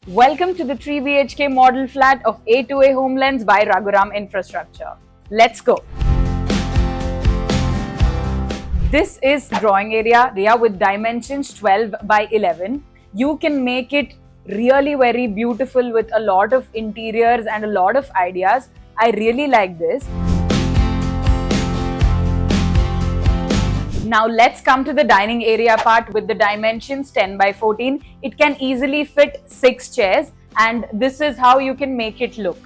Welcome to the 3 BHK model flat of A2A Homelands by Raghuram Infrastructure. Let's go. This is drawing area with dimensions 12 by 11. You can make it really very beautiful with a lot of interiors and a lot of ideas. I really like this. Now let's come to the dining area part with the dimensions 10 by 14. It can easily fit 6 chairs and this is how you can make it look.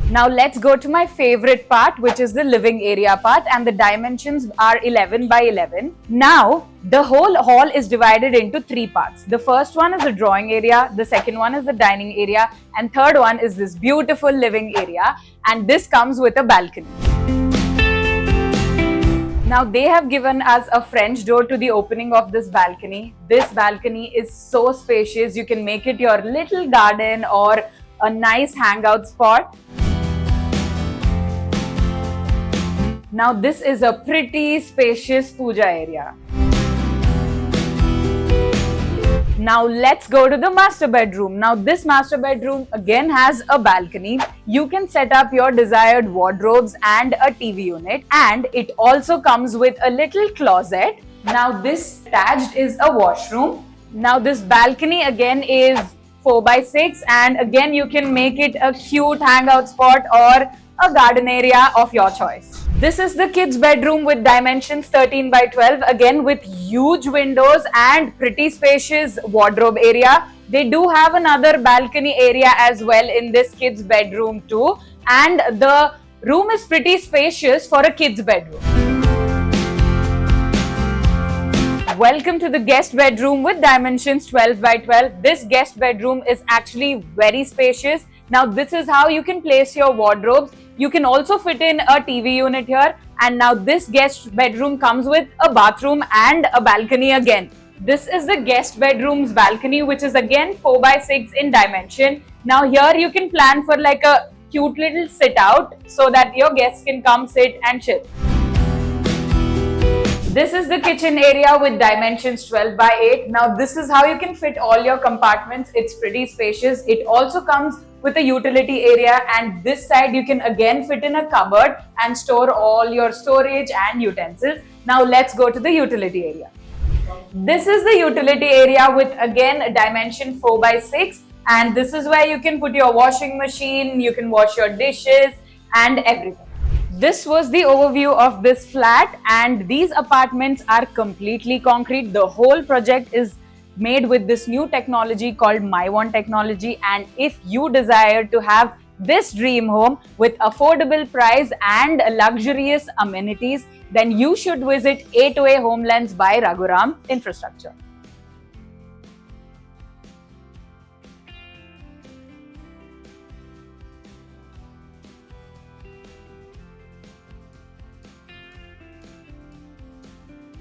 Now let's go to my favorite part, which is the living area part, and the dimensions are 11 by 11. Now the whole hall is divided into 3 parts. The first one is the drawing area, the second one is the dining area, and third one is this beautiful living area, and this comes with a balcony. Now they have given us a French door to the opening of this balcony. This balcony is so spacious. You can make it your little garden or a nice hangout spot. Now this is a pretty spacious puja area. Now let's go to the master bedroom. Now this master bedroom again has a balcony. You can set up your desired wardrobes and a TV unit, and it also comes with a little closet. Now this attached is a washroom. Now this balcony again is 4 by 6 and again you can make it a cute hangout spot or a garden area of your choice. This is the kids' bedroom with dimensions 13 by 12, again with huge windows and pretty spacious wardrobe area. They do have another balcony area as well in this kids' bedroom too, and the room is pretty spacious for a kids' bedroom. Welcome to the guest bedroom with dimensions 12 by 12. This guest bedroom is actually very spacious. Now this is how you can place your wardrobes. You can also fit in a TV unit here, and now this guest bedroom comes with a bathroom and a balcony again. This is the guest bedroom's balcony, which is again 4 by 6 in dimension. Now here you can plan for like a cute little sit out so that your guests can come sit and chill. This is the kitchen area with dimensions 12 by 8. Now this is how you can fit all your compartments. It's pretty spacious. It also comes with a utility area, and this side you can again fit in a cupboard and store all your storage and utensils. Now let's go to the utility area. This is the utility area with again a dimension 4 by 6, and this is where you can put your washing machine, you can wash your dishes and everything. This was the overview of this flat, and these apartments are completely concrete. The whole project is made with this new technology called MyOne technology, and if you desire to have this dream home with affordable price and luxurious amenities, then you should visit A2A Homelands by Raghuram Infrastructure.